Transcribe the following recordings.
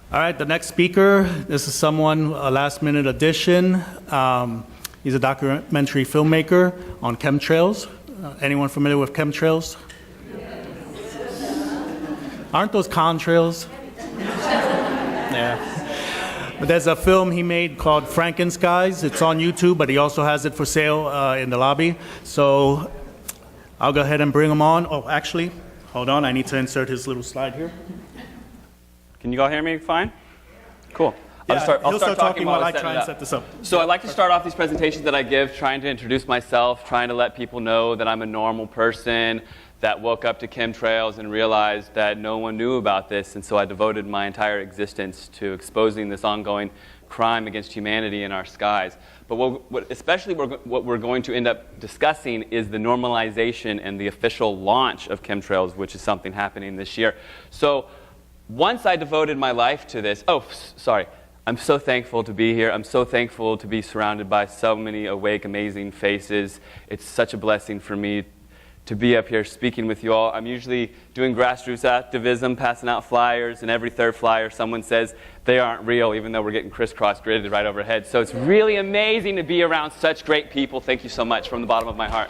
All right, the next speaker, this is someone, a last-minute addition. He's a documentary filmmaker on chemtrails. Anyone familiar with chemtrails? Aren't those contrails? Yeah. But there's a film he made called Frankenskies. It's on YouTube, but he also has it for sale in the lobby. So I'll go ahead and bring him on. Oh, actually, hold on. I need to insert his little slide here. Can you all hear me fine? Cool. I'll start talking while I try and set this up. So I like to start off these presentations that I give trying to introduce myself, trying to let people know that I'm a normal person that woke up to chemtrails and realized that no one knew about this, and so I devoted my entire existence to exposing this ongoing crime against humanity in our skies. But what we're going to end up discussing is the normalization and the official launch of chemtrails, which is something happening this year. So once I devoted my life to this, I'm so thankful to be here. I'm so thankful to be surrounded by so many awake, amazing faces. It's such a blessing for me to be up here speaking with you all. I'm usually doing grassroots activism, passing out flyers, and every third flyer someone says they aren't real, even though we're getting crisscross gridded right overhead. So it's really amazing to be around such great people. Thank you so much from the bottom of my heart.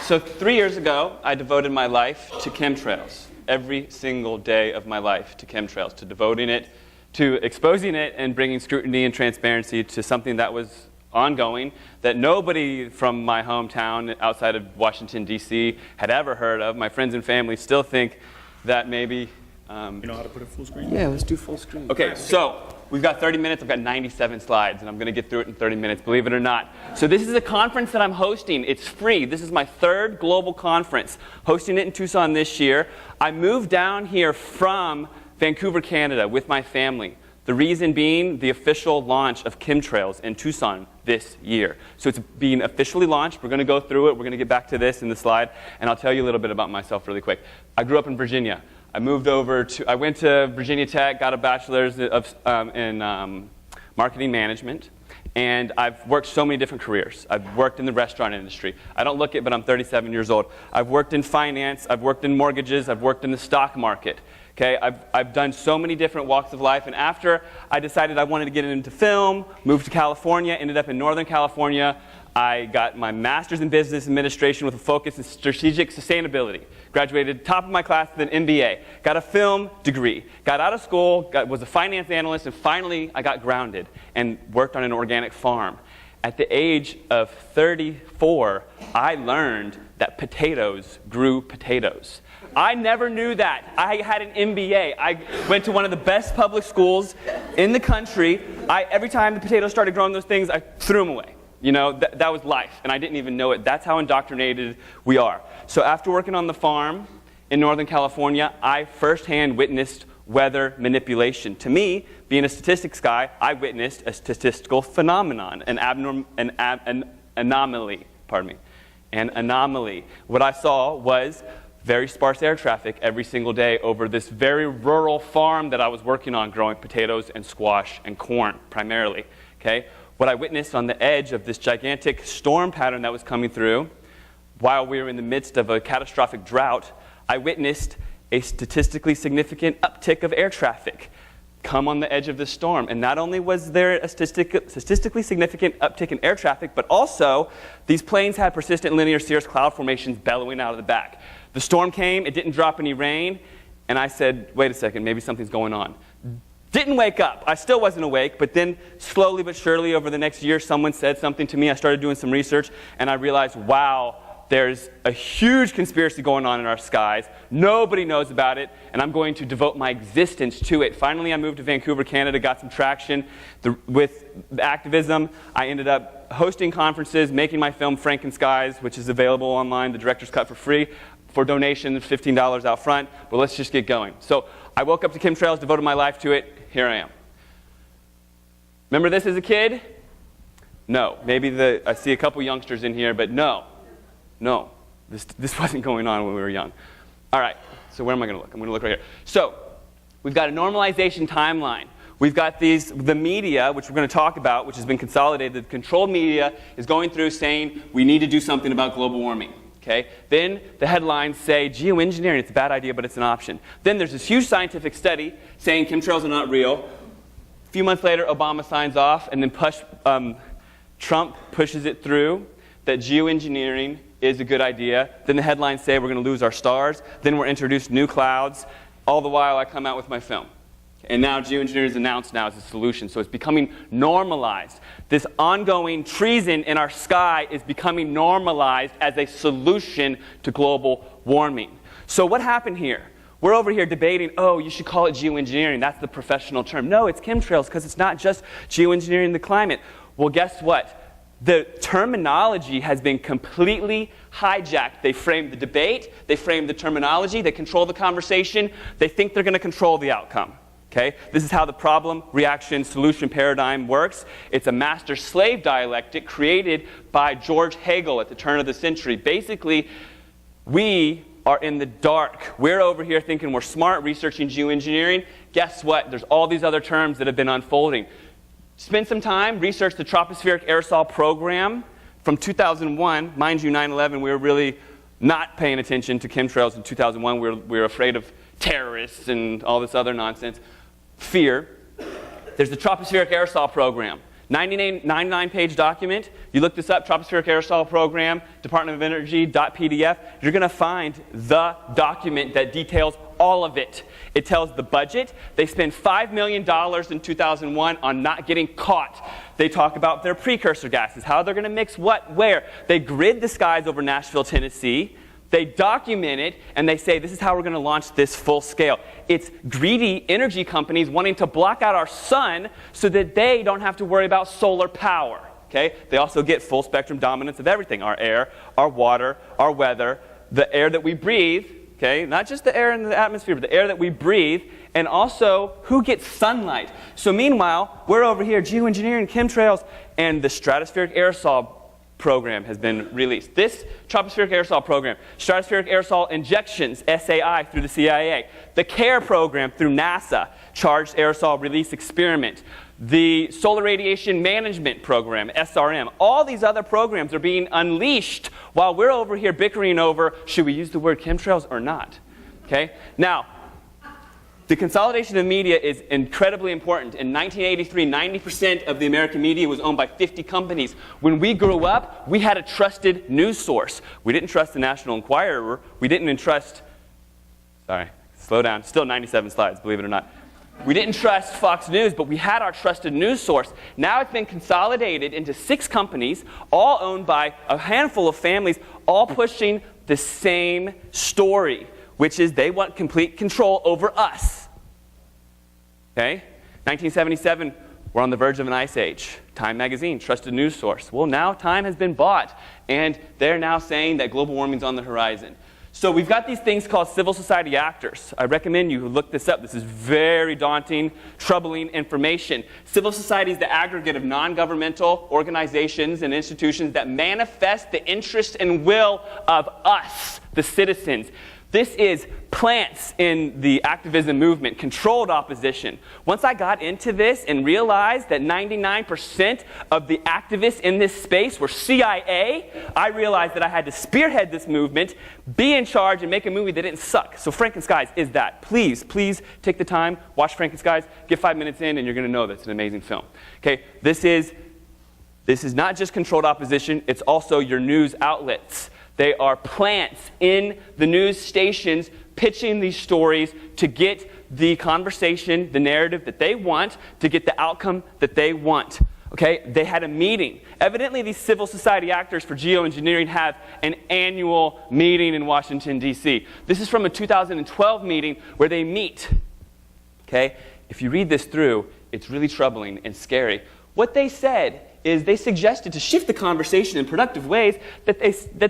So 3 years ago, I devoted my life to chemtrails. Every single day of my life to chemtrails, to devoting it, to exposing it and bringing scrutiny and transparency to something that was ongoing, that nobody from my hometown outside of Washington, D.C. had ever heard of. My friends and family still think that maybe... you know how to put it full screen? Yeah, let's do full screen. Okay, so we've got 30 minutes. I've got 97 slides, and I'm going to get through it in 30 minutes, believe it or not. So this is a conference that I'm hosting. It's free. This is my third global conference, hosting it in Tucson this year. I moved down here from Vancouver, Canada, with my family. The reason being the official launch of chemtrails in Tucson this year. So it's being officially launched. We're going to go through it. We're going to get back to this in the slide, and I'll tell you a little bit about myself really quick. I grew up in Virginia. I went to Virginia Tech, got a bachelor's in marketing management, and I've worked so many different careers. I've worked in the restaurant industry. I don't look it, but I'm 37 years old. I've worked in finance. I've worked in mortgages. I've worked in the stock market. Okay, I've done so many different walks of life, and after I decided I wanted to get into film, moved to California, ended up in Northern California. I got my master's in business administration with a focus in strategic sustainability. Graduated top of my class with an MBA. Got a film degree. Got out of school, was a finance analyst, and finally I got grounded and worked on an organic farm. At the age of 34, I learned that potatoes grew potatoes. I never knew that. I had an MBA. I went to one of the best public schools in the country. Every time the potatoes started growing those things, I threw them away. You know, that was life, and I didn't even know it. That's how indoctrinated we are. So after working on the farm in Northern California, I firsthand witnessed weather manipulation. To me, being a statistics guy, I witnessed a statistical phenomenon, an anomaly. An anomaly. What I saw was very sparse air traffic every single day over this very rural farm that I was working on, growing potatoes and squash and corn primarily. Okay? What I witnessed on the edge of this gigantic storm pattern that was coming through, while we were in the midst of a catastrophic drought, I witnessed a statistically significant uptick of air traffic come on the edge of the storm. And not only was there a statistically significant uptick in air traffic, but also these planes had persistent linear cirrus cloud formations bellowing out of the back. The storm came, it didn't drop any rain, and I said, wait a second, maybe something's going on. Didn't wake up. I still wasn't awake, but then slowly but surely over the next year, someone said something to me. I started doing some research, and I realized, wow, there's a huge conspiracy going on in our skies. Nobody knows about it, and I'm going to devote my existence to it. Finally, I moved to Vancouver, Canada, got some traction with the activism. I ended up hosting conferences, making my film Frankenskies, which is available online, the director's cut for free, for donation, $15 out front. But let's just get going. So I woke up to chemtrails, devoted my life to it. Here I am. Remember this as a kid? No. Maybe I see a couple youngsters in here, but no. This wasn't going on when we were young. All right, so where am I going to look? I'm going to look right here. So we've got a normalization timeline. We've got the media, which we're going to talk about, which has been consolidated. The controlled media is going through saying we need to do something about global warming. Okay? Then the headlines say geoengineering, it's a bad idea, but it's an option. Then there's this huge scientific study saying chemtrails are not real. A few months later, Obama signs off, and then Trump pushes it through that geoengineering is a good idea. Then the headlines say we're going to lose our stars. Then we're introduced new clouds. All the while, I come out with my film. And now geoengineering is announced now as a solution. So it's becoming normalized. This ongoing treason in our sky is becoming normalized as a solution to global warming. So what happened here? We're over here debating, oh, you should call it geoengineering. That's the professional term. No, it's chemtrails because it's not just geoengineering the climate. Well, guess what? The terminology has been completely hijacked. They frame the debate. They frame the terminology. They control the conversation. They think they're going to control the outcome. Okay? This is how the problem, reaction, solution paradigm works. It's a master-slave dialectic created by George Hegel at the turn of the century. Basically, we are in the dark. We're over here thinking we're smart, researching geoengineering. Guess what? There's all these other terms that have been unfolding. Spend some time, research the tropospheric aerosol program from 2001. Mind you, 9/11, we were really not paying attention to chemtrails in 2001. We were afraid of terrorists and all this other nonsense. Fear. There's the tropospheric aerosol program. 99-page document. You look this up, tropospheric aerosol program, Department of Energy.pdf. You're going to find the document that details all of it. It tells the budget. They spend $5 million in 2001 on not getting caught. They talk about their precursor gases, how they're going to mix what, where. They grid the skies over Nashville, Tennessee. They document it, and they say, this is how we're going to launch this full scale. It's greedy energy companies wanting to block out our sun so that they don't have to worry about solar power. Okay? They also get full spectrum dominance of everything, our air, our water, our weather, the air that we breathe, okay? Not just the air in the atmosphere, but the air that we breathe, and also who gets sunlight. So meanwhile, we're over here, geoengineering, chemtrails, and the stratospheric aerosol program has been released. This tropospheric aerosol program, stratospheric aerosol injections, SAI, through the CIA, the CARE program through NASA, charged aerosol release experiment, the solar radiation management program, SRM, all these other programs are being unleashed while we're over here bickering over, should we use the word chemtrails or not? Okay? Now, the consolidation of media is incredibly important. In 1983, 90% of the American media was owned by 50 companies. When we grew up, we had a trusted news source. We didn't trust the National Enquirer. We didn't entrust, sorry, slow down, still 97 slides, believe it or not. We didn't trust Fox News, but we had our trusted news source. Now it's been consolidated into 6 companies, all owned by a handful of families, all pushing the same story, which is they want complete control over us. Okay? 1977, we're on the verge of an ice age. Time magazine, trusted news source. Well, now Time has been bought, and they're now saying that global warming's on the horizon. So we've got these things called civil society actors. I recommend you look this up. This is very daunting, troubling information. Civil society is the aggregate of non-governmental organizations and institutions that manifest the interest and will of us, the citizens. This is plants in the activism movement, controlled opposition. Once I got into this and realized that 99% of the activists in this space were CIA, I realized that I had to spearhead this movement, be in charge, and make a movie that didn't suck. So Frankenskies is that. Please, please take the time, watch Frankenskies, get 5 minutes in, and you're going to know that's an amazing film. Okay, this is not just controlled opposition, it's also your news outlets. They are plants in the news stations pitching these stories to get the conversation, the narrative that they want, to get the outcome that they want. Okay? They had a meeting. Evidently, these civil society actors for geoengineering have an annual meeting in Washington, D.C. This is from a 2012 meeting where they meet. Okay? If you read this through, it's really troubling and scary. What they said is they suggested to shift the conversation in productive ways that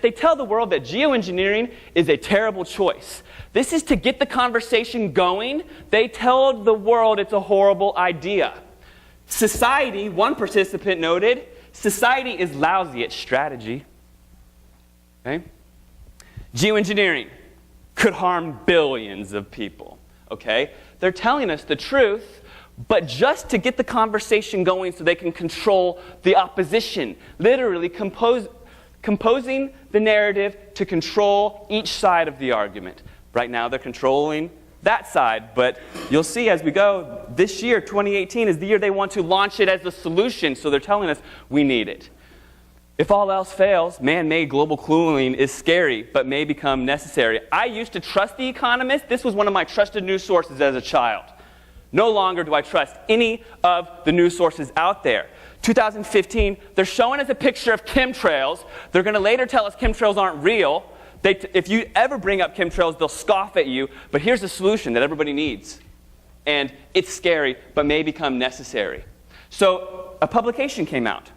they tell the world that geoengineering is a terrible choice. This is to get the conversation going. They tell the world it's a horrible idea. Society, one participant noted, society is lousy at strategy. Okay? Geoengineering could harm billions of people. Okay? They're telling us the truth, but just to get the conversation going so they can control the opposition. Literally composing the narrative to control each side of the argument. Right now, they're controlling that side, but you'll see as we go, this year, 2018, is the year they want to launch it as a solution, so they're telling us we need it. If all else fails, man-made global cooling is scary, but may become necessary. I used to trust The Economist. This was one of my trusted news sources as a child. No longer do I trust any of the news sources out there. 2015, they're showing us a picture of chemtrails. They're going to later tell us chemtrails aren't real. If you ever bring up chemtrails, they'll scoff at you. But here's the solution that everybody needs. And it's scary, but may become necessary. So a publication came out.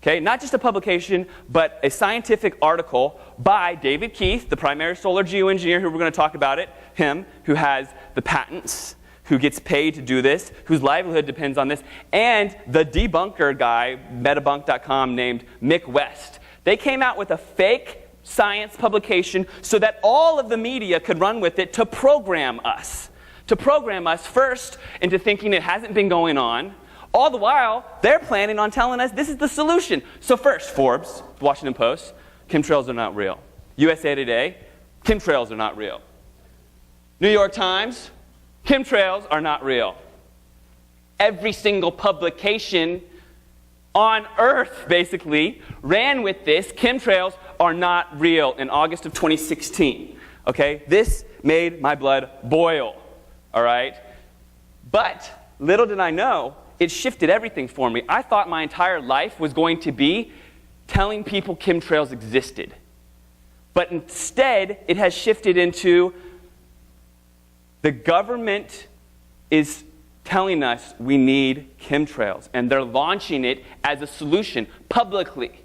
Okay, not just a publication, but a scientific article by David Keith, the primary solar geoengineer, who we're going to talk about him, who has the patents, who gets paid to do this, whose livelihood depends on this, and the debunker guy, metabunk.com, named Mick West. They came out with a fake science publication so that all of the media could run with it to program us. To program us first into thinking it hasn't been going on. All the while, they're planning on telling us this is the solution. So first, Forbes, Washington Post, chemtrails are not real. USA Today, chemtrails are not real. New York Times, chemtrails are not real. Every single publication on Earth, basically, ran with this. Chemtrails are not real in August of 2016. Okay? This made my blood boil. All right? But little did I know, it shifted everything for me. I thought my entire life was going to be telling people chemtrails existed. But instead, it has shifted into the government is telling us we need chemtrails, and they're launching it as a solution publicly.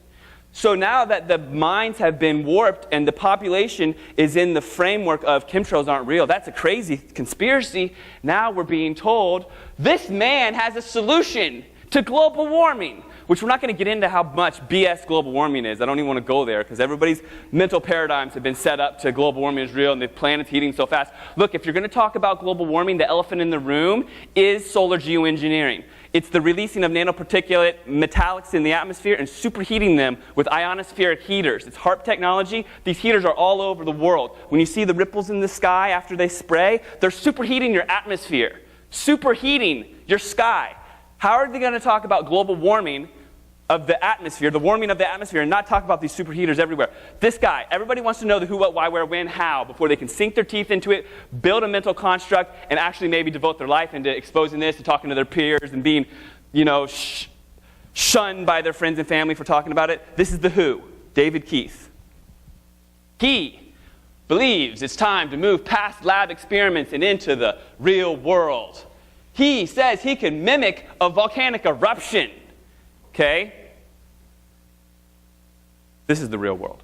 So now that the minds have been warped and the population is in the framework of chemtrails aren't real, that's a crazy conspiracy. Now we're being told this man has a solution to global warming, which we're not going to get into how much BS global warming is. I don't even want to go there because everybody's mental paradigms have been set up to global warming is real and the planet's heating so fast. Look, if you're going to talk about global warming, the elephant in the room is solar geoengineering. It's the releasing of nanoparticulate metallics in the atmosphere and superheating them with ionospheric heaters. It's HARP technology. These heaters are all over the world. When you see the ripples in the sky after they spray, they're superheating your atmosphere, superheating your sky. How are they going to talk about global warming of the atmosphere, the warming of the atmosphere, and not talk about these superheaters everywhere? This guy, everybody wants to know the who, what, why, where, when, how, before they can sink their teeth into it, build a mental construct, and actually maybe devote their life into exposing this, to talking to their peers, and being, shunned by their friends and family for talking about it. This is the who, David Keith. He believes it's time to move past lab experiments and into the real world. He says he can mimic a volcanic eruption. Okay? This is the real world.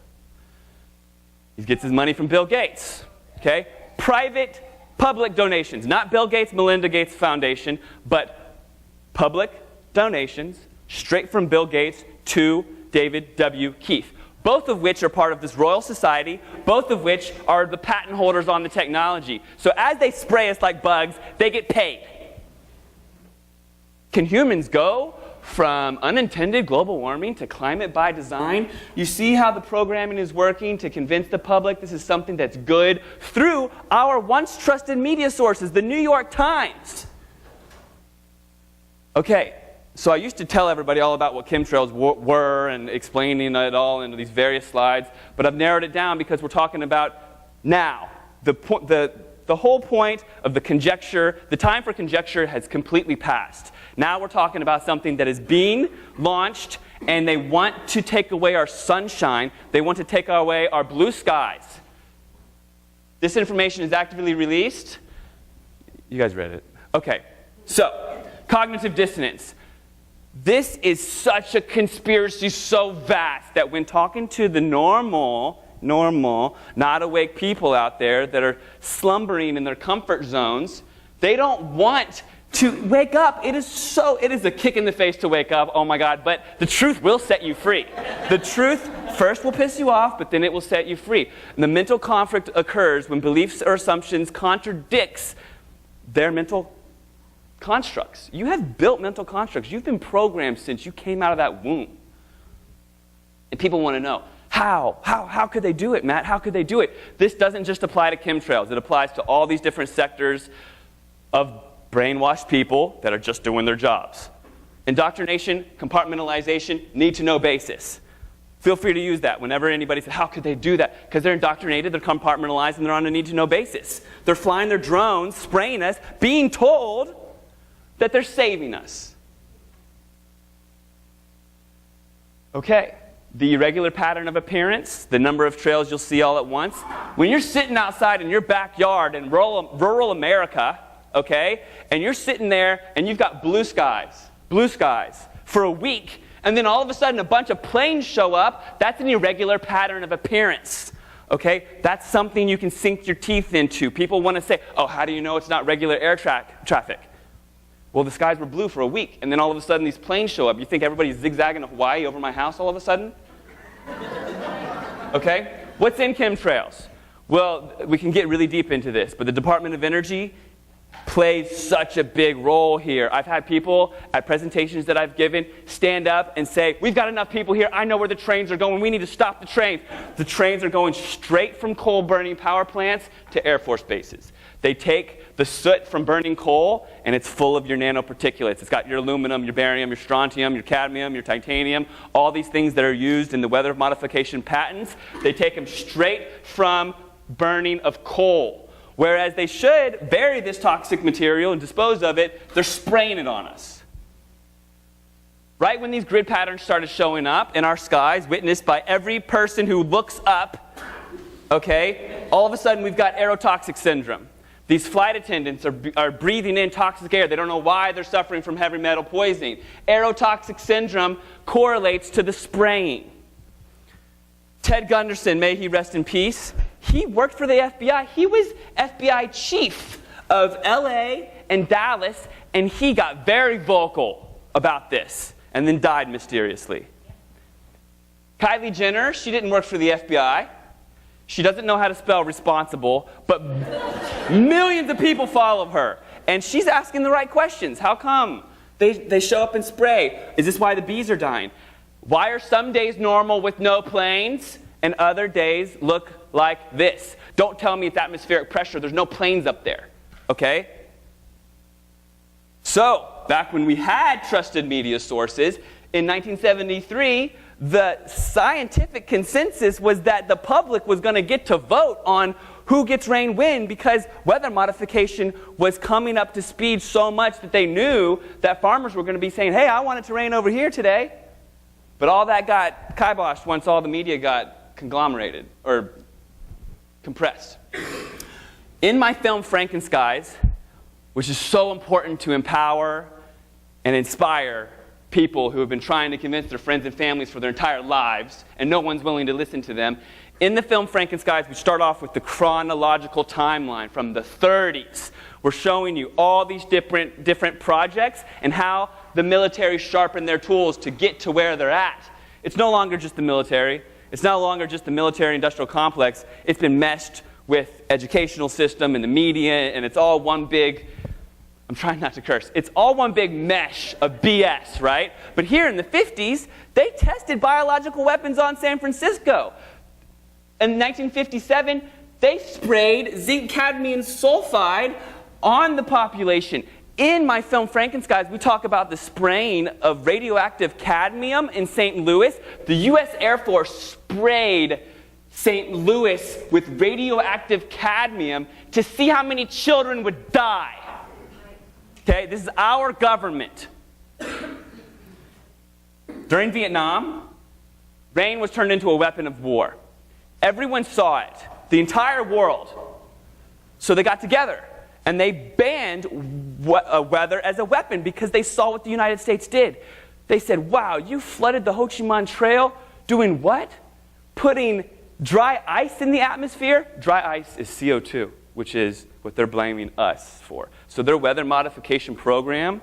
He gets his money from Bill Gates. Okay? Private, public donations. Not Bill Gates, Melinda Gates Foundation, but public donations straight from Bill Gates to David W. Keith. Both of which are part of this Royal Society, both of which are the patent holders on the technology. So as they spray us like bugs, they get paid. Can humans go from unintended global warming to climate by design? You see how the programming is working to convince the public this is something that's good through our once trusted media sources, the New York Times. Okay, so I used to tell everybody all about what chemtrails were and explaining it all into these various slides, but I've narrowed it down because we're talking about now. The whole point of the conjecture, the time for conjecture has completely passed. Now we're talking about something that is being launched, and they want to take away our sunshine. They want to take away our blue skies. This information is actively released. You guys read it. Okay, so cognitive dissonance. This is such a conspiracy so vast that when talking to the normal, not awake people out there that are slumbering in their comfort zones, they don't want to wake up. It is a kick in the face to wake up, oh my God, but the truth will set you free. The truth first will piss you off, but then it will set you free. And the mental conflict occurs when beliefs or assumptions contradicts their mental constructs. You have built mental constructs. You've been programmed since you came out of that womb. And people want to know, How could they do it, Matt? How could they do it? This doesn't just apply to chemtrails. It applies to all these different sectors of brainwashed people that are just doing their jobs. Indoctrination, compartmentalization, need-to-know basis. Feel free to use that whenever anybody says, how could they do that? Because they're indoctrinated, they're compartmentalized, and they're on a need-to-know basis. They're flying their drones, spraying us, being told that they're saving us. Okay, the irregular pattern of appearance, the number of trails you'll see all at once. When you're sitting outside in your backyard in rural America, okay, and you're sitting there and you've got blue skies for a week, and then all of a sudden a bunch of planes show up, that's an irregular pattern of appearance. Okay, that's something you can sink your teeth into. People want to say, oh, how do you know it's not regular air traffic? Well, the skies were blue for a week, and then all of a sudden these planes show up. You think everybody's zigzagging to Hawaii over my house all of a sudden? Okay, what's in chemtrails? Well, we can get really deep into this, but the Department of Energy plays such a big role here. I've had people at presentations that I've given stand up and say, we've got enough people here, I know where the trains are going, we need to stop the trains. The trains are going straight from coal-burning power plants to Air Force bases. They take the soot from burning coal, and it's full of your nanoparticulates. It's got your aluminum, your barium, your strontium, your cadmium, your titanium, all these things that are used in the weather modification patents. They take them straight from burning of coal. Whereas they should bury this toxic material and dispose of it, they're spraying it on us. Right when these grid patterns started showing up in our skies, witnessed by every person who looks up, okay, all of a sudden we've got aerotoxic syndrome. These flight attendants are breathing in toxic air. They don't know why they're suffering from heavy metal poisoning. Aerotoxic syndrome correlates to the spraying. Ted Gunderson, may he rest in peace, he worked for the FBI. He was FBI chief of LA and Dallas, and he got very vocal about this and then died mysteriously. Kylie Jenner, she didn't work for the FBI. She doesn't know how to spell responsible, but millions of people follow her. And she's asking the right questions. How come they show up and spray? Is this why the bees are dying? Why are some days normal with no planes and other days look like this? Don't tell me it's atmospheric pressure. There's no planes up there, okay? So, back when we had trusted media sources, in 1973, the scientific consensus was that the public was going to get to vote on who gets rain when, because weather modification was coming up to speed so much that they knew that farmers were going to be saying, hey, I want it to rain over here today. But all that got kiboshed once all the media got conglomerated or compressed. In my film Frankenskies, which is so important to empower and inspire people who have been trying to convince their friends and families for their entire lives, and no one's willing to listen to them. In the film Frankenskies, we start off with the chronological timeline from the 30s. We're showing you all these different projects and how the military sharpened their tools to get to where they're at. It's no longer just the military. It's no longer just the military-industrial complex. It's been meshed with educational system and the media, and it's all one big, I'm trying not to curse, it's all one big mesh of BS, right? But here in the 50s, they tested biological weapons on San Francisco. In 1957, they sprayed zinc cadmium sulfide on the population. In my film Frankenskies, we talk about the spraying of radioactive cadmium in St. Louis. The U.S. Air Force sprayed St. Louis with radioactive cadmium to see how many children would die. Okay, this is our government. During Vietnam, rain was turned into a weapon of war. Everyone saw it, the entire world. So they got together and they banned weather as a weapon because they saw what the United States did. They said, wow, you flooded the Ho Chi Minh Trail doing what? Putting dry ice in the atmosphere? Dry ice is CO2, which is what they're blaming us for. So their weather modification program,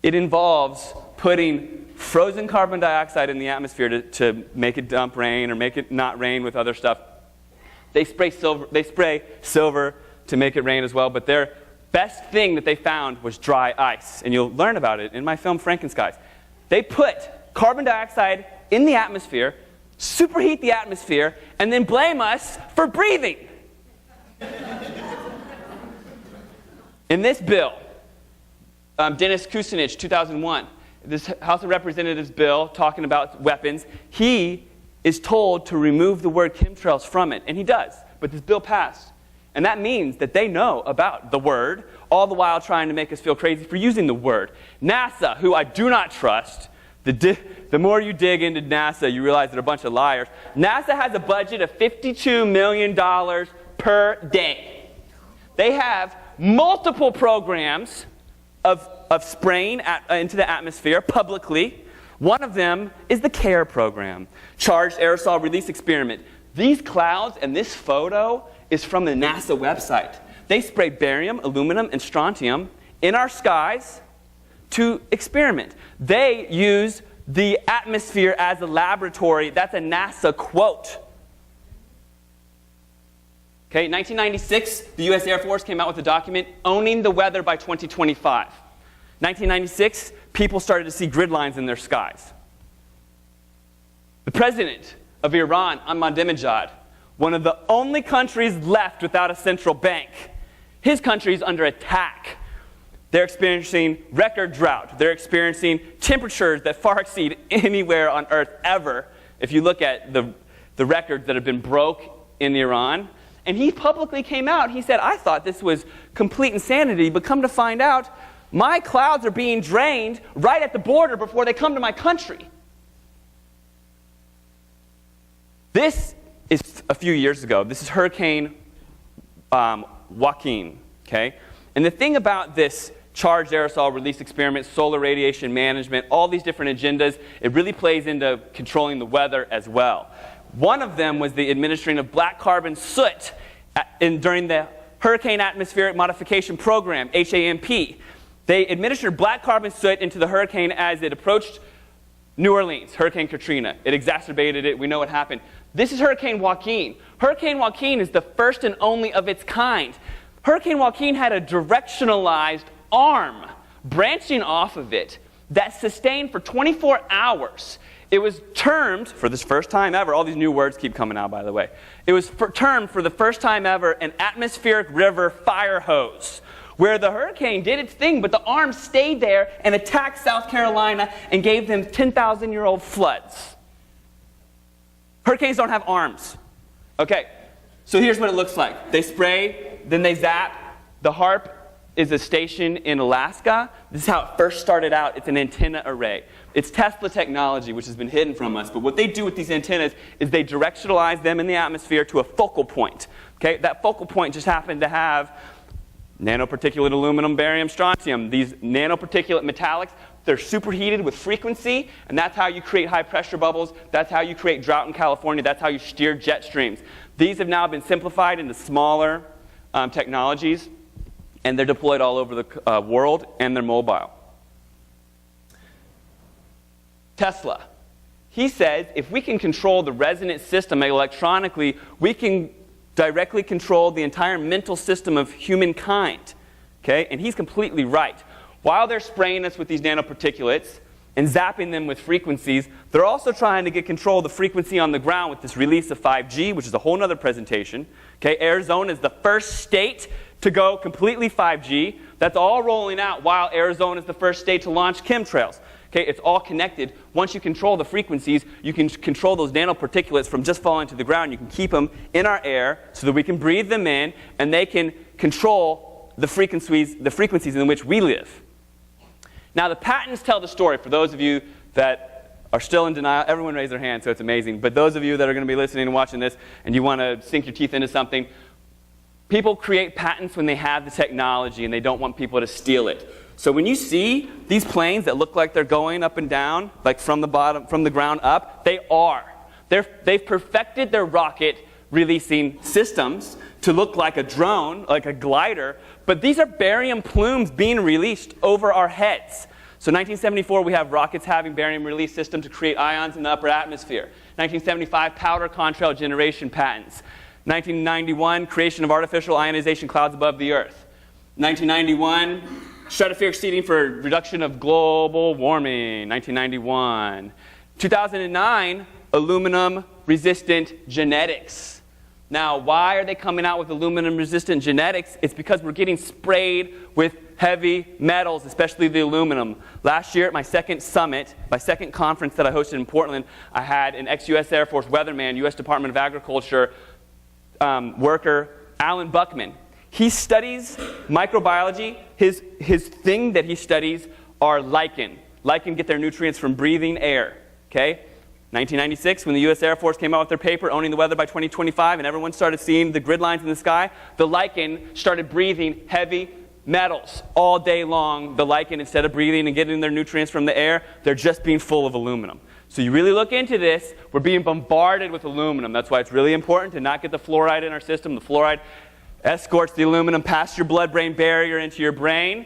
it involves putting frozen carbon dioxide in the atmosphere to make it dump rain or make it not rain with other stuff. They spray silver to make it rain as well, but their best thing that they found was dry ice. And you'll learn about it in my film Frankenskies. They put carbon dioxide in the atmosphere superheat the atmosphere, and then blame us for breathing. In this bill, Dennis Kucinich, 2001, this House of Representatives bill talking about weapons, he is told to remove the word chemtrails from it, and he does, but this bill passed. And that means that they know about the word, all the while trying to make us feel crazy for using the word. NASA, who I do not trust, the more you dig into NASA, you realize they're a bunch of liars. NASA has a budget of $52 million per day. They have multiple programs of spraying into the atmosphere publicly. One of them is the CARE program, Charged Aerosol Release Experiment. These clouds and this photo is from the NASA website. They spray barium, aluminum, and strontium in our skies to experiment. They use the atmosphere as a laboratory. That's a NASA quote. Okay, in 1996, the U.S. Air Force came out with a document, Owning the Weather by 2025. 1996, people started to see grid lines in their skies. The president of Iran, Ahmadinejad, one of the only countries left without a central bank, his country is under attack. They're experiencing record drought. They're experiencing temperatures that far exceed anywhere on Earth ever, if you look at the records that have been broke in Iran. And he publicly came out. He said, I thought this was complete insanity, but come to find out, my clouds are being drained right at the border before they come to my country. This is a few years ago. This is Hurricane Joaquin, okay? And the thing about this charged aerosol release experiment, solar radiation management, all these different agendas, it really plays into controlling the weather as well. One of them was the administering of black carbon soot during the Hurricane Atmospheric Modification Program, HAMP. They administered black carbon soot into the hurricane as it approached New Orleans, Hurricane Katrina. It exacerbated it. We know what happened. This is Hurricane Joaquin. Hurricane Joaquin is the first and only of its kind. Hurricane Joaquin had a directionalized arm branching off of it that sustained for 24 hours. It was termed, for this first time ever, all these new words keep coming out, by the way. It was termed, for the first time ever, an atmospheric river fire hose, where the hurricane did its thing, but the arm stayed there and attacked South Carolina and gave them 10,000-year-old floods. Hurricanes don't have arms. Okay, so here's what it looks like. They spray, then they zap. The HARP is a station in Alaska. This is how it first started out. It's an antenna array. It's Tesla technology, which has been hidden from us. But what they do with these antennas is they directionalize them in the atmosphere to a focal point. Okay, that focal point just happened to have nanoparticulate aluminum, barium, strontium. These nanoparticulate metallics, they're superheated with frequency, and that's how you create high pressure bubbles. That's how you create drought in California. That's how you steer jet streams. These have now been simplified into smaller technologies, and they're deployed all over the world, and they're mobile. Tesla. He says if we can control the resonant system electronically, we can directly control the entire mental system of humankind. Okay? And he's completely right. While they're spraying us with these nanoparticulates and zapping them with frequencies, they're also trying to get control of the frequency on the ground with this release of 5G, which is a whole other presentation. Okay? Arizona is the first state to go completely 5G. That's all rolling out while Arizona is the first state to launch chemtrails. Okay, it's all connected. Once you control the frequencies, you can control those nanoparticulates from just falling to the ground. You can keep them in our air so that we can breathe them in, and they can control the frequencies in which we live. Now, the patents tell the story. For those of you that are still in denial, everyone raise their hand, so it's amazing. But those of you that are going to be listening and watching this, and you want to sink your teeth into something, people create patents when they have the technology, and they don't want people to steal it. So when you see these planes that look like they're going up and down, like from the bottom, from the ground up, they are. They've perfected their rocket releasing systems to look like a drone, like a glider, but these are barium plumes being released over our heads. So 1974, we have rockets having barium release system to create ions in the upper atmosphere. 1975, powder contrail generation patents. 1991, creation of artificial ionization clouds above the Earth. 1991, stratospheric seeding for reduction of global warming, 1991. 2009, aluminum-resistant genetics. Now, why are they coming out with aluminum-resistant genetics? It's because we're getting sprayed with heavy metals, especially the aluminum. Last year at my second summit, my second conference that I hosted in Portland, I had an ex-U.S. Air Force weatherman, U.S. Department of Agriculture worker, Alan Buckman. He studies microbiology. His thing that he studies are lichen. Lichen get their nutrients from breathing air. Okay? 1996, when the U.S. Air Force came out with their paper, Owning the Weather by 2025, and everyone started seeing the grid lines in the sky, the lichen started breathing heavy metals all day long. The lichen, instead of breathing and getting their nutrients from the air, they're just being full of aluminum. So you really look into this, we're being bombarded with aluminum. That's why it's really important to not get the fluoride in our system. The fluoride escorts the aluminum past your blood-brain barrier into your brain.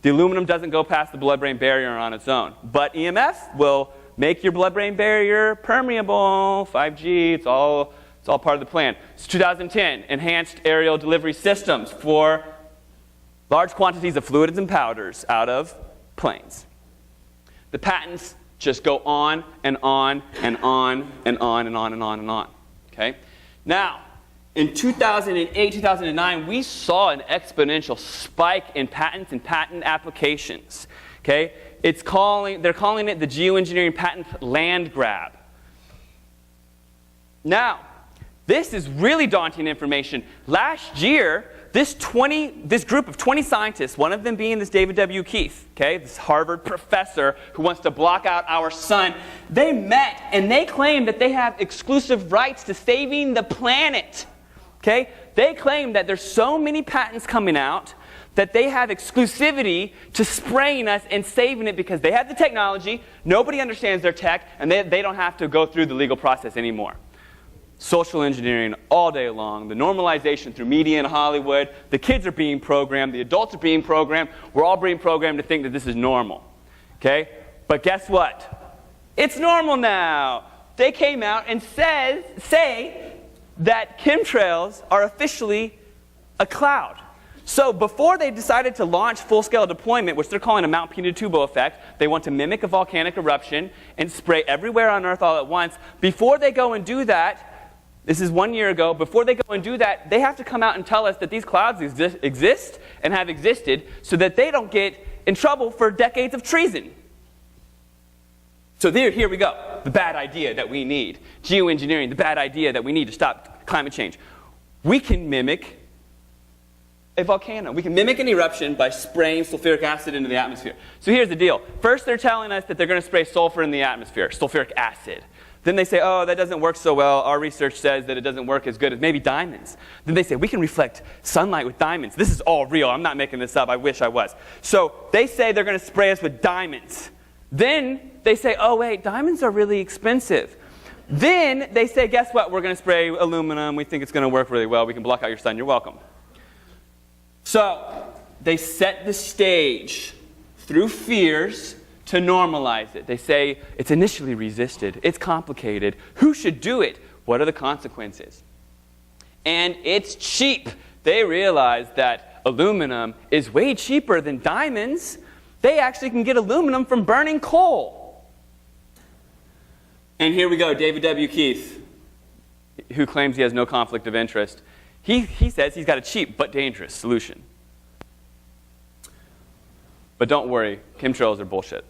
The aluminum doesn't go past the blood-brain barrier on its own. But EMF will make your blood-brain barrier permeable. 5G, it's all part of the plan. It's 2010, enhanced aerial delivery systems for large quantities of fluids and powders out of planes. The patents just go on and on and on and on and on and on and on. Okay? Now, in 2008, 2009, we saw an exponential spike in patents and patent applications. Okay? They're calling it the geoengineering patent land grab. Now, this is really daunting information. Last year, this group of 20 scientists, one of them being this David W. Keith, okay, this Harvard professor who wants to block out our sun, they met and they claim that they have exclusive rights to saving the planet. Okay? They claim that there's so many patents coming out that they have exclusivity to spraying us and saving it because they have the technology, nobody understands their tech, and they don't have to go through the legal process anymore. Social engineering all day long, the normalization through media and Hollywood, the kids are being programmed, the adults are being programmed, we're all being programmed to think that this is normal. Okay? But guess what? It's normal now. They came out and say that chemtrails are officially a cloud. So before they decided to launch full-scale deployment, which they're calling a Mount Pinatubo effect, they want to mimic a volcanic eruption and spray everywhere on Earth all at once. Before they go and do that, this is 1 year ago, before they go and do that, they have to come out and tell us that these clouds exist and have existed so that they don't get in trouble for decades of treason. So here we go, the bad idea that we need. Geoengineering, the bad idea that we need to stop climate change. We can mimic a volcano. We can mimic an eruption by spraying sulfuric acid into the atmosphere. So here's the deal. First, they're telling us that they're going to spray sulfur in the atmosphere, sulfuric acid. Then they say, oh, that doesn't work so well. Our research says that it doesn't work as good as maybe diamonds. Then they say, we can reflect sunlight with diamonds. This is all real. I'm not making this up. I wish I was. So they say they're going to spray us with diamonds. Then they say, oh, wait, diamonds are really expensive. Then they say, guess what? We're going to spray aluminum. We think it's going to work really well. We can block out your sun. You're welcome. So they set the stage through fears to normalize it. They say it's initially resisted. It's complicated. Who should do it? What are the consequences? And it's cheap. They realize that aluminum is way cheaper than diamonds. They actually can get aluminum from burning coal. And here we go, David W. Keith, who claims he has no conflict of interest. He says he's got a cheap but dangerous solution. But don't worry, chemtrails are bullshit.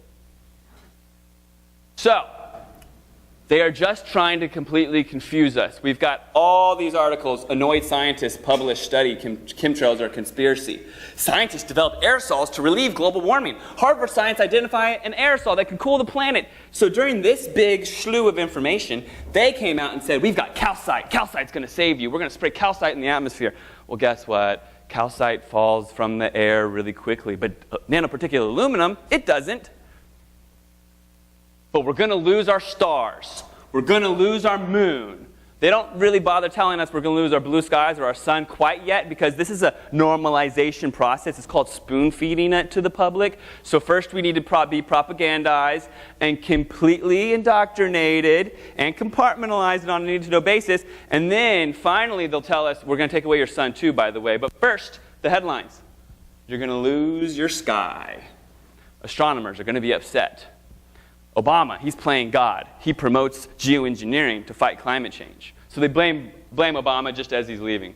So, they are just trying to completely confuse us. We've got all these articles, annoyed scientists publish study, chemtrails are a conspiracy. Scientists develop aerosols to relieve global warming. Harvard science identify an aerosol that can cool the planet. So during this big slew of information, they came out and said, we've got calcite. Calcite's going to save you. We're going to spray calcite in the atmosphere. Well, guess what? Calcite falls from the air really quickly. But nanoparticulate aluminum, it doesn't. But we're going to lose our stars. We're going to lose our moon. They don't really bother telling us we're going to lose our blue skies or our sun quite yet because this is a normalization process. It's called spoon-feeding it to the public. So first we need to be propagandized and completely indoctrinated and compartmentalized on a need-to-know basis. And then finally they'll tell us we're going to take away your sun too, by the way. But first, the headlines. You're going to lose your sky. Astronomers are going to be upset. Obama, he's playing God. He promotes geoengineering to fight climate change. So they blame Obama just as he's leaving.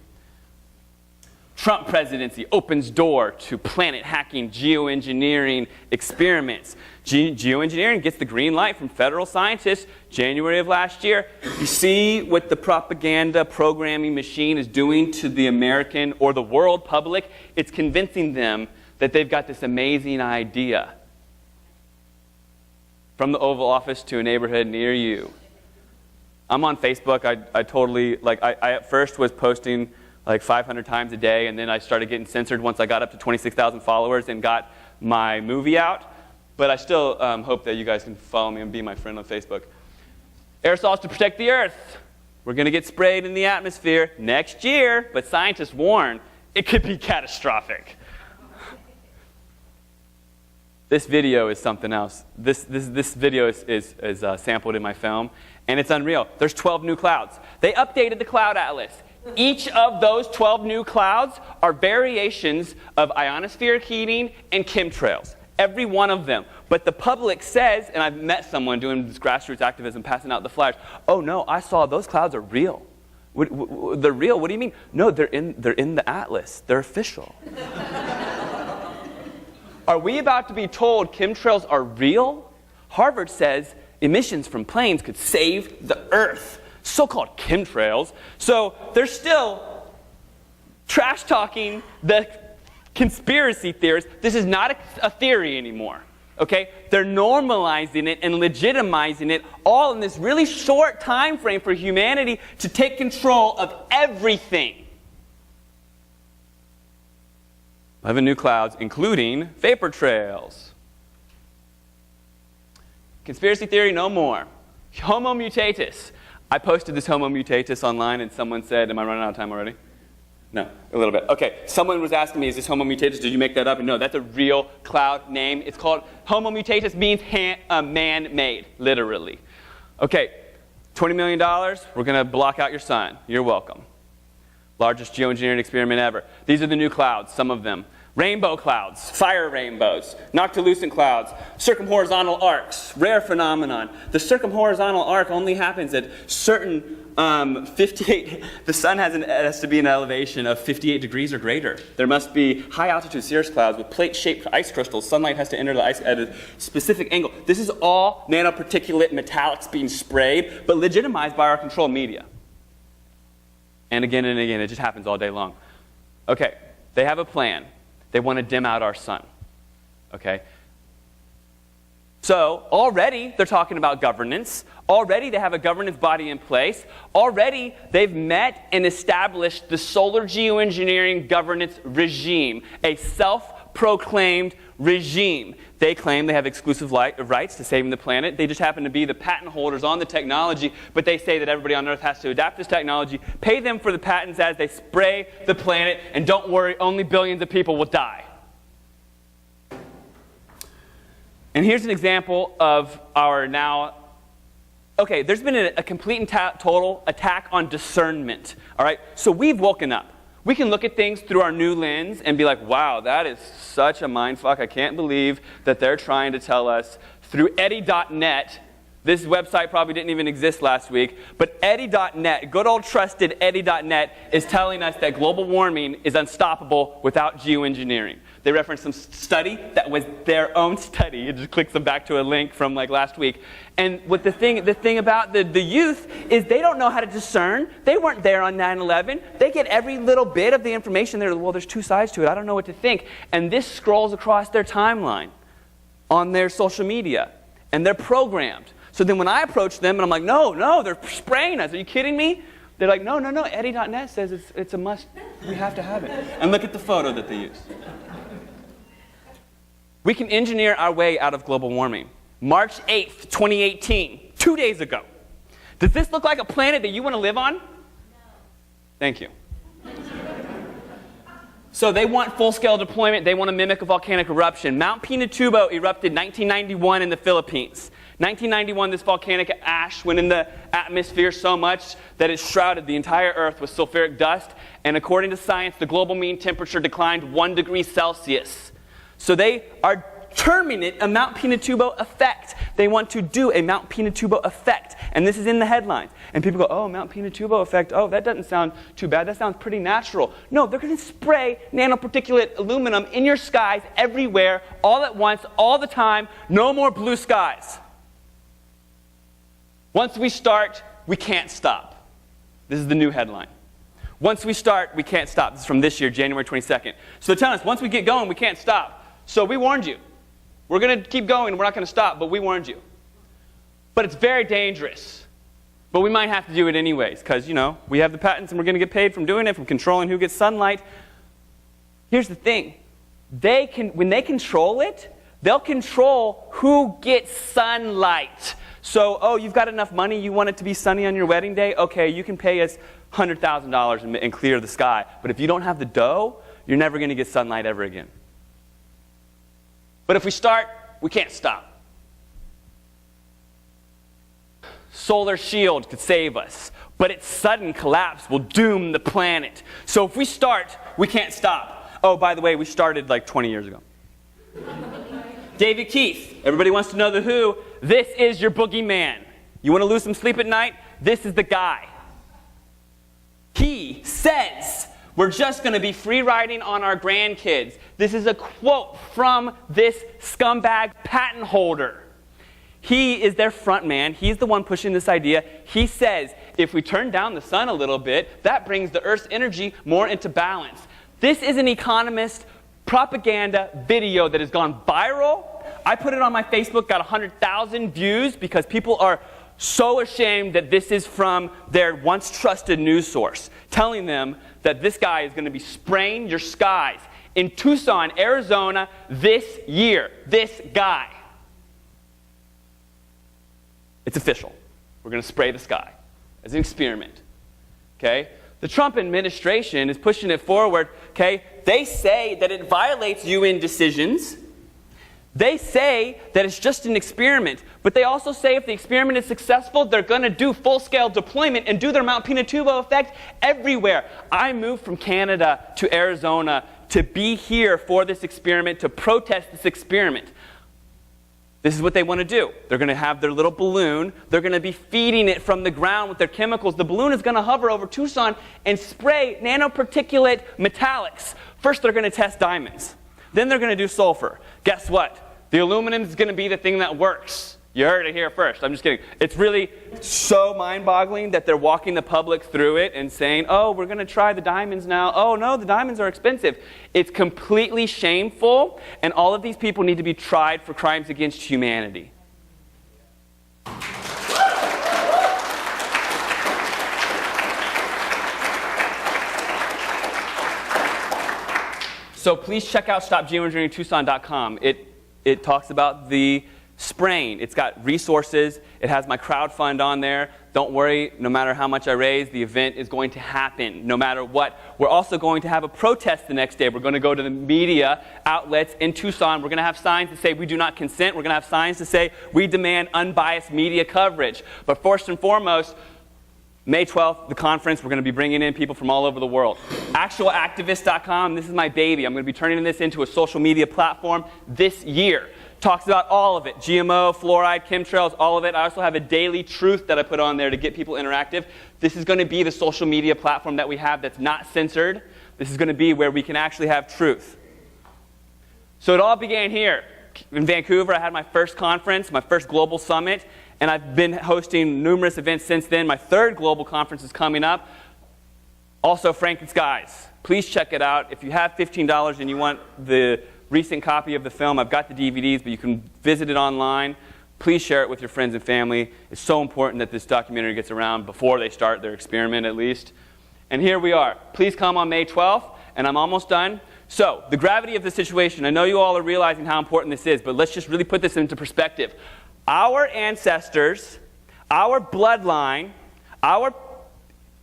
Trump presidency opens door to planet-hacking geoengineering experiments. Geoengineering gets the green light from federal scientists January of last year. You see what the propaganda programming machine is doing to the American or the world public? It's convincing them that they've got this amazing idea. From the Oval Office to a neighborhood near you. I'm on Facebook. I totally, I at first was posting like 500 times a day, and then I started getting censored once I got up to 26,000 followers and got my movie out. But I still hope that you guys can follow me and be my friend on Facebook. Aerosols to protect the Earth. We're going to get sprayed in the atmosphere next year, but scientists warn it could be catastrophic. This video is something else. This video is sampled in my film, and it's unreal. There's 12 new clouds. They updated the cloud atlas. Each of those 12 new clouds are variations of ionospheric heating and chemtrails. Every one of them. But the public says, and I've met someone doing this grassroots activism, passing out the flyers, oh no, I saw those clouds are real. They're real? What do you mean? No, they're in the atlas. They're official. Are we about to be told chemtrails are real? Harvard says emissions from planes could save the Earth. So-called chemtrails. So they're still trash-talking the conspiracy theorists. This is not a theory anymore. Okay? They're normalizing it and legitimizing it all in this really short time frame for humanity to take control of everything. 11 new clouds, including vapor trails. Conspiracy theory, no more. Homo mutatus. I posted this Homo mutatus online, and someone said, am I running out of time already? No, a little bit. Okay, someone was asking me, is this Homo mutatus? Did you make that up? And no, that's a real cloud name. It's called, Homo mutatus means man-made, literally. Okay, $20 million, we're going to block out your sun. You're welcome. Largest geoengineering experiment ever. These are the new clouds, some of them. Rainbow clouds, fire rainbows, noctilucent clouds, circumhorizontal arcs, rare phenomenon. The circumhorizontal arc only happens at certain 58, the sun has to be an elevation of 58 degrees or greater. There must be high altitude cirrus clouds with plate-shaped ice crystals. Sunlight has to enter the ice at a specific angle. This is all nanoparticulate metallics being sprayed, but legitimized by our control media. And again, it just happens all day long. Okay, they have a plan. They want to dim out our sun, okay? So already they're talking about governance. Already they have a governance body in place. Already they've met and established the solar geoengineering governance regime, a self-proclaimed regime. They claim they have exclusive rights to saving the planet. They just happen to be the patent holders on the technology, but they say that everybody on Earth has to adapt this technology, pay them for the patents as they spray the planet, and don't worry, only billions of people will die. And here's an example of our now, okay, there's been a complete and total attack on discernment, all right? So we've woken up. We can look at things through our new lens and be like, wow, that is such a mindfuck. I can't believe that they're trying to tell us through Eddie.net. This website probably didn't even exist last week, but Eddie.net, good old trusted Eddie.net, is telling us that global warming is unstoppable without geoengineering. They reference some study that was their own study. It just clicks them back to a link from like last week. And what the thing about the youth is they don't know how to discern. They weren't there on 9/11. They get every little bit of the information. They're, well, there's two sides to it. I don't know what to think. And this scrolls across their timeline on their social media. And they're programmed. So then when I approach them and I'm like, no, they're spraying us. Are you kidding me? They're like, no, Eddie.net says it's a must. We have to have it. And look at the photo that they use. We can engineer our way out of global warming. March 8th, 2018, 2 days ago. Does this look like a planet that you want to live on? No. Thank you. So they want full-scale deployment. They want to mimic a volcanic eruption. Mount Pinatubo erupted 1991 in the Philippines. 1991, this volcanic ash went in the atmosphere so much that it shrouded the entire Earth with sulfuric dust. And according to science, the global mean temperature declined 1 degree Celsius. So they are terming it a Mount Pinatubo effect. They want to do a Mount Pinatubo effect. And this is in the headlines. And people go, oh, Mount Pinatubo effect. Oh, that doesn't sound too bad. That sounds pretty natural. No, they're going to spray nanoparticulate aluminum in your skies everywhere, all at once, all the time. No more blue skies. Once we start, we can't stop. This is the new headline. Once we start, we can't stop. This is from this year, January 22nd. So they're telling us, once we get going, we can't stop. So we warned you. We're going to keep going. We're not going to stop, but we warned you. But it's very dangerous. But we might have to do it anyways because, we have the patents and we're going to get paid from doing it, from controlling who gets sunlight. Here's the thing. When they control it, they'll control who gets sunlight. So, you've got enough money, you want it to be sunny on your wedding day? Okay, you can pay us $100,000 and clear the sky. But if you don't have the dough, you're never going to get sunlight ever again. But if we start, we can't stop. Solar shield could save us, but its sudden collapse will doom the planet. So if we start, we can't stop. Oh, by the way, we started like 20 years ago. David Keith, everybody wants to know the Who. This is your boogeyman. You want to lose some sleep at night? This is the guy. He says, we're just going to be free riding on our grandkids. This is a quote from this scumbag patent holder. He is their front man. He's the one pushing this idea. He says, if we turn down the sun a little bit, that brings the Earth's energy more into balance. This is an Economist propaganda video that has gone viral. I put it on my Facebook, got 100,000 views because people are so ashamed that this is from their once trusted news source, telling them that this guy is going to be spraying your skies in Tucson, Arizona this year. This guy. It's official. We're going to spray the sky as an experiment. Okay? The Trump administration is pushing it forward. Okay? They say that it violates UN decisions. They say that it's just an experiment, but they also say if the experiment is successful, they're going to do full-scale deployment and do their Mount Pinatubo effect everywhere. I moved from Canada to Arizona to be here for this experiment, to protest this experiment. This is what they want to do. They're going to have their little balloon. They're going to be feeding it from the ground with their chemicals. The balloon is going to hover over Tucson and spray nanoparticulate metallics. First, they're going to test diamonds. Then they're going to do sulfur. Guess what? The aluminum is going to be the thing that works. You heard it here first. I'm just kidding. It's really so mind-boggling that they're walking the public through it and saying, oh, we're going to try the diamonds now. Oh, no, the diamonds are expensive. It's completely shameful, and all of these people need to be tried for crimes against humanity. So please check out StopGeoengineeringTucson.com. It talks about the spraying. It's got resources. It has my crowdfund on there. Don't worry, no matter how much I raise, the event is going to happen, no matter what. We're also going to have a protest the next day. We're going to go to the media outlets in Tucson. We're going to have signs that say we do not consent. We're going to have signs that say we demand unbiased media coverage. But first and foremost, May 12th, the conference, we're going to be bringing in people from all over the world. Actualactivist.com, this is my baby. I'm going to be turning this into a social media platform this year. Talks about all of it. GMO, fluoride, chemtrails, all of it. I also have a daily truth that I put on there to get people interactive. This is going to be the social media platform that we have that's not censored. This is going to be where we can actually have truth. So it all began here. In Vancouver, I had my first conference, my first global summit. And I've been hosting numerous events since then. My third global conference is coming up. Also, Frankenskies. Please check it out. If you have $15 and you want the recent copy of the film, I've got the DVDs, but you can visit it online. Please share it with your friends and family. It's so important that this documentary gets around before they start their experiment, at least. And here we are. Please come on May 12th, and I'm almost done. So, the gravity of the situation. I know you all are realizing how important this is, but let's just really put this into perspective. Our ancestors, our bloodline, our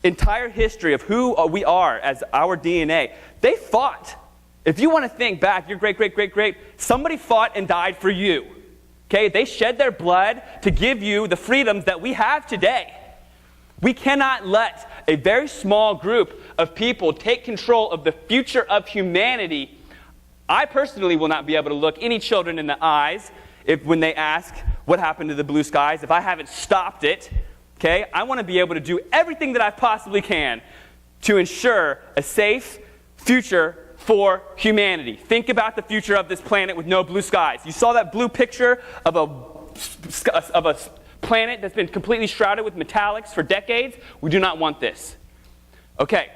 entire history of who we are as our DNA, they fought. If you want to think back, your great, somebody fought and died for you. Okay? They shed their blood to give you the freedoms that we have today. We cannot let a very small group of people take control of the future of humanity I personally will not be able to look any children in the eyes when they ask what happened to the blue skies if I haven't stopped it. Okay? I want to be able to do everything that I possibly can to ensure a safe future for humanity. Think about the future of this planet with no blue skies. You saw that blue picture of a planet that's been completely shrouded with metallics for decades? We do not want this. Okay,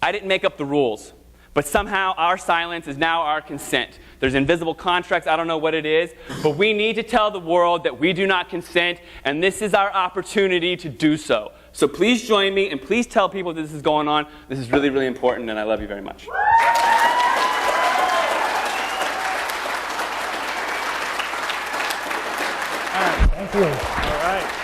I didn't make up the rules, but somehow our silence is now our consent. There's invisible contracts, I don't know what it is, but we need to tell the world that we do not consent, and this is our opportunity to do so. So please join me, and please tell people that this is going on. This is really, really important, and I love you very much. Thank you. All right.